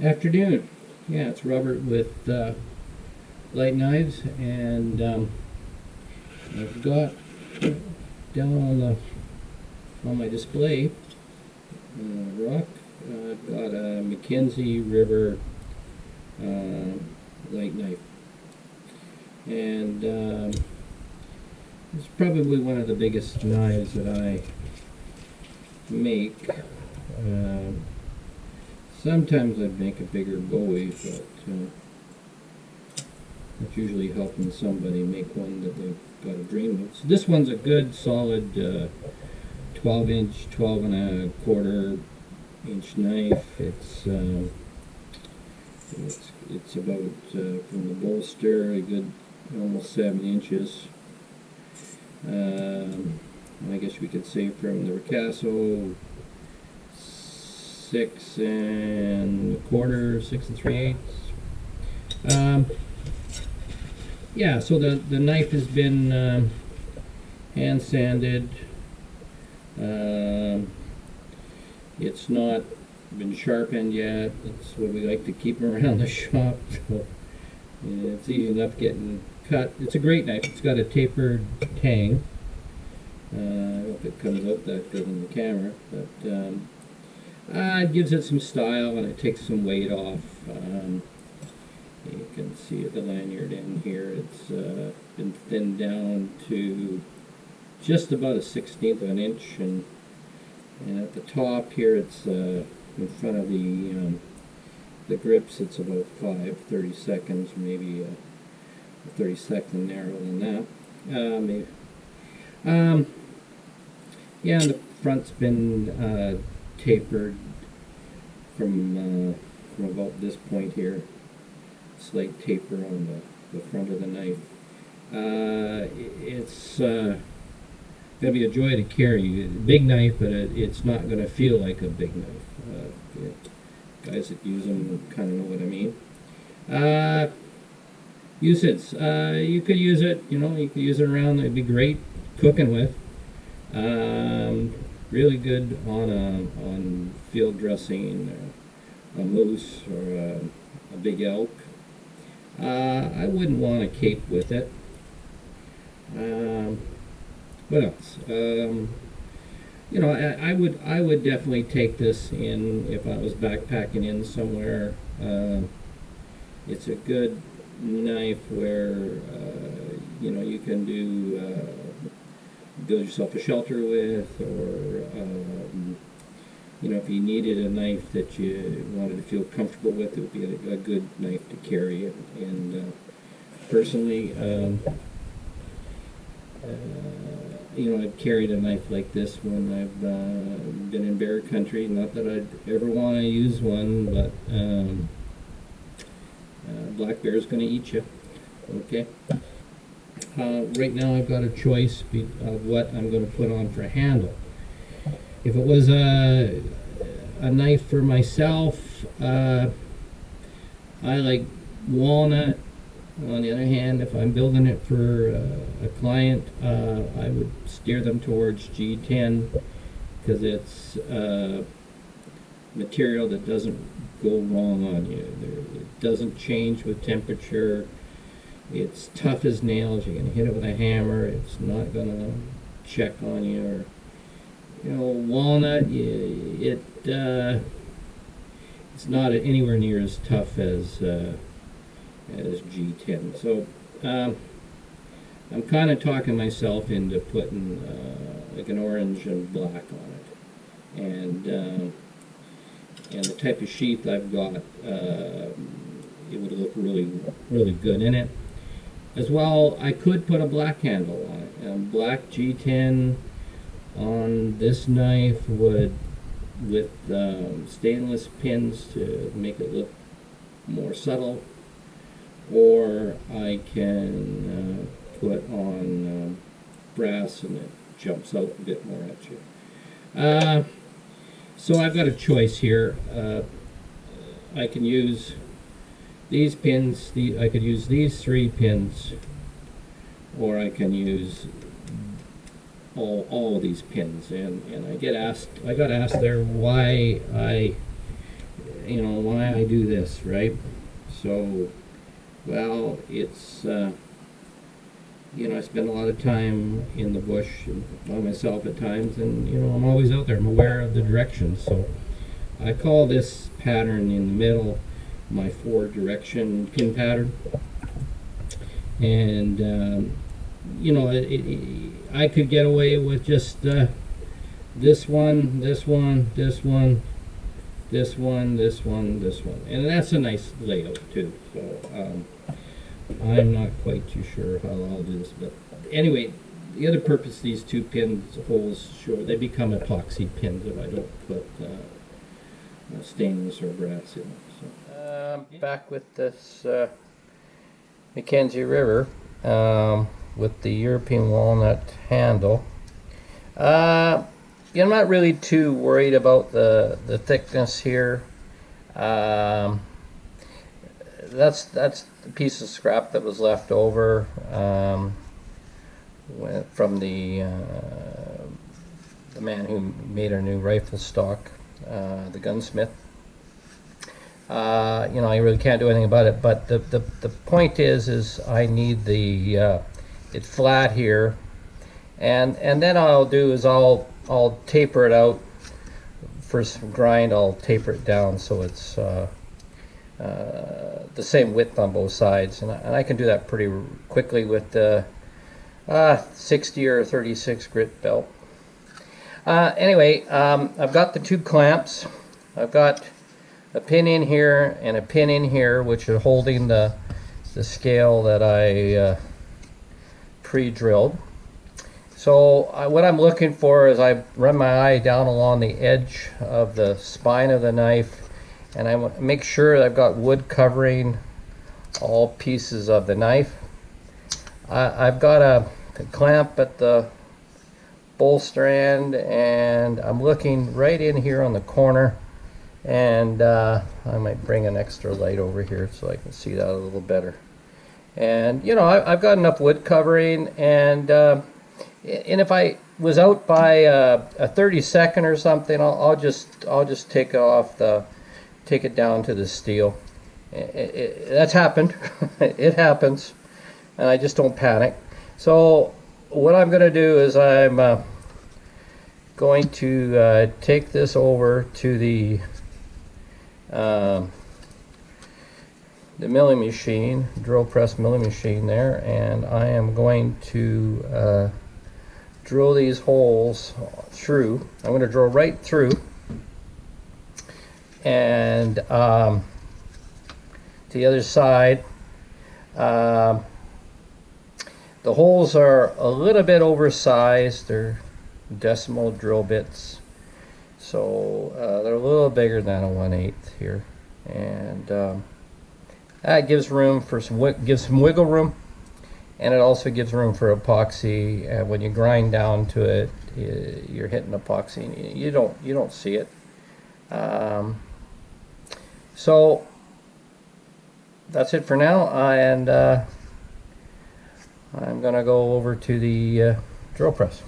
Afternoon. Yeah, it's Robert with light knives, and I've got down on my display rock. I've got a Mackenzie River light knife, and it's probably one of the biggest knives that I make. Sometimes I make a bigger Bowie, but that's usually helping somebody make one that they've got a dream of. So this one's a good, solid 12-inch, 12 and a quarter inch knife. It's about from the bolster a good almost 7 inches. I guess we could say from the ricasso 6 and a quarter, 6 and 3/8. Yeah, so the knife has been hand sanded. It's not been sharpened yet. That's what we like to keep them around the shop. So it's easy enough getting cut. It's a great knife. It's got a tapered tang. I don't know if it comes out that good in the camera, but it gives it some style and it takes some weight off. You can see the lanyard in here. It's been thinned down to just about a 1/16 of an inch, and at the top here, it's in front of the grips. It's about 5/32, maybe a 32nd narrower than that. Maybe. Yeah, and the front's been tapered from about this point here. Slight taper on the front of the knife. It's going to be a joy to carry. Big knife, but it's not going to feel like a big knife. Guys that use them kind of know what I mean. Uses. You could use it, you could use it around. It'd be great cooking with. Really good on field dressing, a moose or a big elk. I wouldn't want a cape with it. What else? I would definitely take this in if I was backpacking in somewhere. It's a good knife where you can build yourself a shelter with, or if you needed a knife that you wanted to feel comfortable with, it would be a good knife to carry. And personally, I've carried a knife like this when I've been in bear country. Not that I'd ever want to use one, but black bear's going to eat you. Okay. Right now I've got a choice of what I'm going to put on for a handle. If it was a knife for myself, I like walnut. On the other hand, if I'm building it for a client, I would steer them towards G10 because it's material that doesn't go wrong on you. It doesn't change with temperature. It's tough as nails. You can hit it with a hammer. It's not going to check on you. Or, walnut, it's not anywhere near as tough as G10. So I'm kind of talking myself into putting like an orange and black on it, and the type of sheath I've got, it would look really, really good in it. As well, I could put a black handle on it. Black G10 on this knife with stainless pins to make it look more subtle, or I can put on brass and it jumps out a bit more at you. So I've got a choice here. I can use these pins. I could use these 3 pins, or I can use all of these pins. And I got asked there why I you know, why I do this, right? So, well, it's, you know, I spend a lot of time in the bush by myself at times, and, you know, I'm always out there. I'm aware of the directions. So I call this pattern in the middle my 4-direction pin pattern. And, you know, I could get away with just this one, this one, this one, this one, this one, this one. And that's a nice layout too. So I'm not quite too sure how I'll do this. But anyway, the other purpose these 2 pins holes show, they become epoxy pins if I don't put stainless or brass in them. So. Back with this Mackenzie River with the European walnut handle. Yeah, I'm not really too worried about the thickness here. That's the piece of scrap that was left over from the man who made our new rifle stock, the gunsmith. You know, I really can't do anything about it, but the point is I need the it flat here, and then I'll do is I'll taper it out. First grind, I'll taper it down so it's the same width on both sides, and I can do that pretty quickly with the 60 or 36 grit belt. Anyway, I've got the 2 clamps. I've got a pin in here and a pin in here, which are holding the scale that I pre-drilled. So what I'm looking for is I run my eye down along the edge of the spine of the knife, and I want to make sure that I've got wood covering all pieces of the knife. I've got a clamp at the bolster end, and I'm looking right in here on the corner, and I might bring an extra light over here so I can see that a little better. And you know, I've got enough wood covering, and if I was out by a 32nd or something, I'll just take it down to the steel. That's happened. It happens, and I just don't panic. So what I'm going to do is I'm going to take this over to the milling machine, drill press milling machine there, and I am going to drill these holes through. I'm going to drill right through, and to the other side. The holes are a little bit oversized. They're decimal drill bits, so they're a little bigger than a 1/8 here, and that gives room for some wiggle room, and it also gives room for epoxy. And when you grind down to it, you're hitting epoxy, and you don't see it. So that's it for now, and I'm gonna go over to the drill press.